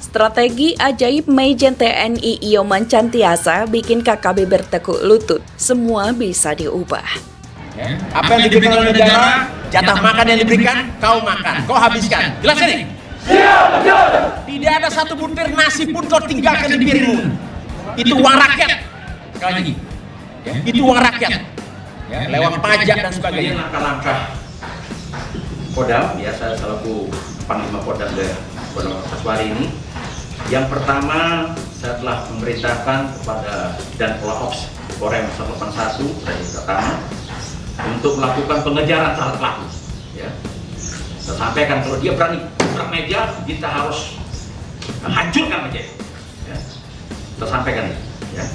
Strategi ajaib Majen TNI Ioman Cantiasa bikin KKB bertekuk lutut. Semua bisa diubah. Ya. Apa yang diberikan oleh negara, jatah makan yang diberikan, kau makan, kau habiskan. Jelas ini? Siap, siap. Tidak ada satu butir nasi pun kau tinggalkan di piringmu. Itu uang rakyat. Sekali lagi, ya. Itu uang rakyat. Ya. Lewat pajak dan sebagainya. Langkah-langkah Kodam, biasa selaku Panglima Kodam Kodam Kaswari ini. Yang pertama, saya telah memerintahkan kepada Danpola Ops Korem 181 dari pertama untuk melakukan pengejaran terhadap pelaku. Ya. Saya sampaikan kalau dia berani buka meja, kita harus hancurkan meja. Ya. Saya sampaikan ini. Ya.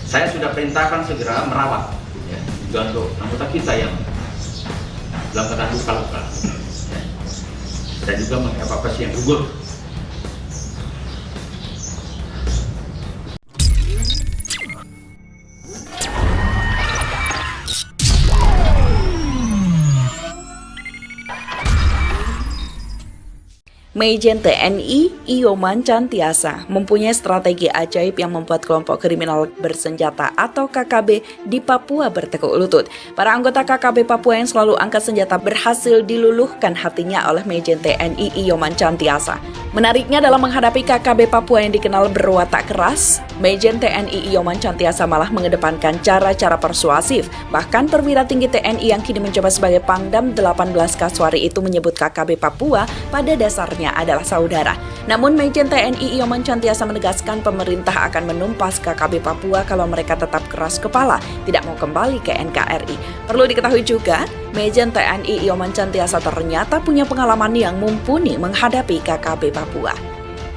Saya sudah perintahkan segera merawat, ya, juga untuk anggota kita yang dalam keadaan luka-luka, ya. Dan juga mengevakuasi yang gugur. Majen TNI Ioman Cantiasa mempunyai strategi ajaib yang membuat kelompok kriminal bersenjata atau KKB di Papua bertekuk lutut. Para anggota KKB Papua yang selalu angkat senjata berhasil diluluhkan hatinya oleh Majen TNI Ioman Cantiasa. Menariknya, dalam menghadapi KKB Papua yang dikenal berwatak keras, Majen TNI Ioman Cantiasa malah mengedepankan cara-cara persuasif. Bahkan perwira tinggi TNI yang kini menjabat sebagai Pangdam 18 Kaswari itu menyebut KKB Papua pada dasarnya adalah saudara. Namun Majen TNI Ioman Cantiasa menegaskan pemerintah akan menumpas KKB Papua kalau mereka tetap keras kepala, tidak mau kembali ke NKRI. Perlu diketahui juga, Majen TNI Ioman Cantiasa ternyata punya pengalaman yang mumpuni menghadapi KKB Papua.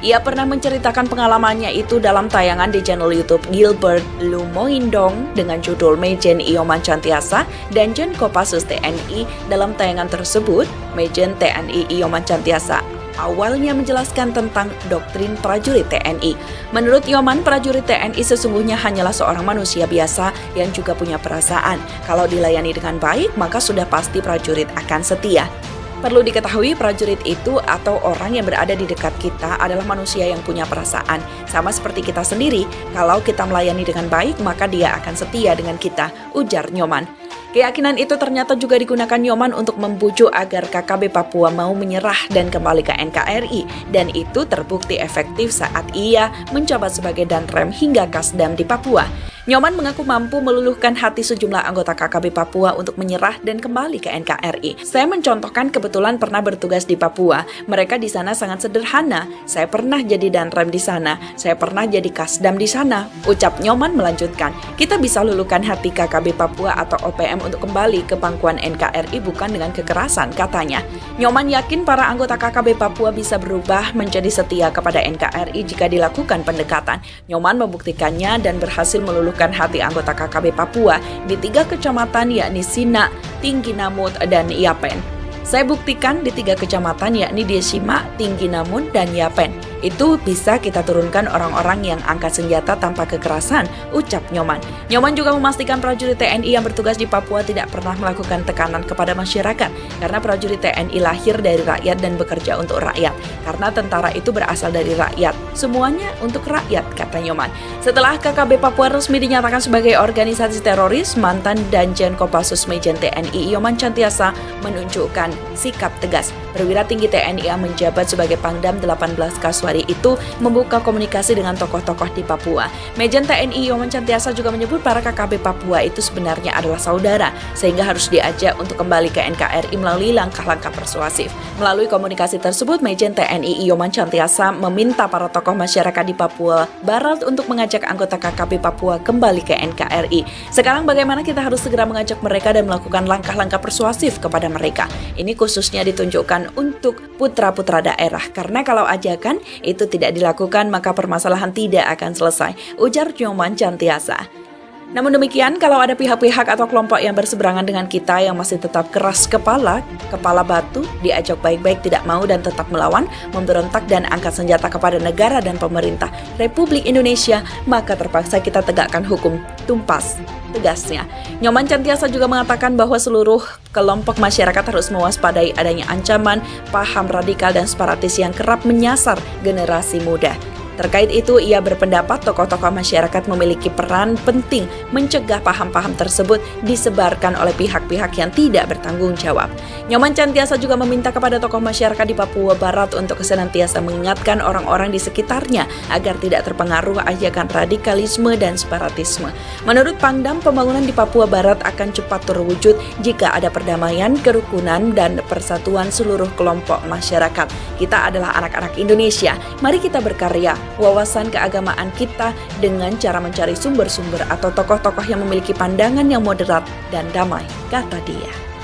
Ia pernah menceritakan pengalamannya itu dalam tayangan di channel YouTube Gilbert Lumoindong dengan judul Majen Ioman Cantiasa dan Jen Kopassus TNI. Dalam tayangan tersebut, Majen TNI Ioman Cantiasa awalnya menjelaskan tentang doktrin prajurit TNI. Menurut Ioman, prajurit TNI sesungguhnya hanyalah seorang manusia biasa yang juga punya perasaan. Kalau dilayani dengan baik, maka sudah pasti prajurit akan setia. Perlu diketahui, prajurit itu atau orang yang berada di dekat kita adalah manusia yang punya perasaan. Sama seperti kita sendiri, kalau kita melayani dengan baik, maka dia akan setia dengan kita, ujar Nyoman. Keyakinan itu ternyata juga digunakan Nyoman untuk membujuk agar KKB Papua mau menyerah dan kembali ke NKRI. Dan itu terbukti efektif saat ia menjabat sebagai Danrem hingga Kasdam di Papua. Nyoman mengaku mampu meluluhkan hati sejumlah anggota KKB Papua untuk menyerah dan kembali ke NKRI. Saya mencontohkan kebetulan pernah bertugas di Papua. Mereka di sana sangat sederhana. Saya pernah jadi Danrem di sana. Saya pernah jadi Kasdam di sana. Ucap Nyoman melanjutkan, kita bisa luluhkan hati KKB Papua atau OPM untuk kembali ke pangkuan NKRI bukan dengan kekerasan, katanya. Nyoman yakin para anggota KKB Papua bisa berubah menjadi setia kepada NKRI jika dilakukan pendekatan. Nyoman membuktikannya dan berhasil meluluhkan hati anggota KKB Papua di 3 kecamatan yakni Sina, Tinggi Namut, dan Yapen. Saya buktikan di 3 kecamatan yakni di Sima, Tinggi Namun, dan Yapen. Itu bisa kita turunkan orang-orang yang angkat senjata tanpa kekerasan, ucap Nyoman. Nyoman juga memastikan prajurit TNI yang bertugas di Papua tidak pernah melakukan tekanan kepada masyarakat, karena prajurit TNI lahir dari rakyat dan bekerja untuk rakyat. Karena tentara itu berasal dari rakyat, semuanya untuk rakyat, kata Nyoman. Setelah KKB Papua resmi dinyatakan sebagai organisasi teroris, mantan Danjen Kopassus Majen TNI Ioman Cantiasa menunjukkan sikap tegas. Perwira tinggi TNI yang menjabat sebagai Pangdam 18 Kaswari itu membuka komunikasi dengan tokoh-tokoh di Papua. Majen TNI Ioman Cantiasa juga menyebut para KKB Papua itu sebenarnya adalah saudara, sehingga harus diajak untuk kembali ke NKRI melalui langkah-langkah persuasif. Melalui komunikasi tersebut, Majen TNI Ioman Cantiasa meminta para tokoh masyarakat di Papua Barat untuk mengajak anggota KKB Papua kembali ke NKRI. Sekarang bagaimana kita harus segera mengajak mereka dan melakukan langkah-langkah persuasif kepada mereka. Ini khususnya ditunjukkan untuk putra-putra daerah, karena kalau ajakan itu tidak dilakukan maka permasalahan tidak akan selesai, ujar Ioman Cantiasa. Namun demikian, kalau ada pihak-pihak atau kelompok yang berseberangan dengan kita yang masih tetap keras kepala batu, diajak baik-baik tidak mau dan tetap melawan, memberontak dan angkat senjata kepada negara dan pemerintah Republik Indonesia, maka terpaksa kita tegakkan hukum tuntas, tegasnya. Nyoman Cantiasa juga mengatakan bahwa seluruh kelompok masyarakat harus mewaspadai adanya ancaman, paham radikal dan separatis yang kerap menyasar generasi muda. Terkait itu, ia berpendapat tokoh-tokoh masyarakat memiliki peran penting mencegah paham-paham tersebut disebarkan oleh pihak-pihak yang tidak bertanggung jawab. Nyoman Cantiasa juga meminta kepada tokoh masyarakat di Papua Barat untuk senantiasa mengingatkan orang-orang di sekitarnya agar tidak terpengaruh ajakan radikalisme dan separatisme. Menurut Pangdam, pembangunan di Papua Barat akan cepat terwujud jika ada perdamaian, kerukunan, dan persatuan seluruh kelompok masyarakat. Kita adalah anak-anak Indonesia, mari kita berkarya wawasan keagamaan kita dengan cara mencari sumber-sumber atau tokoh-tokoh yang memiliki pandangan yang moderat dan damai, kata dia.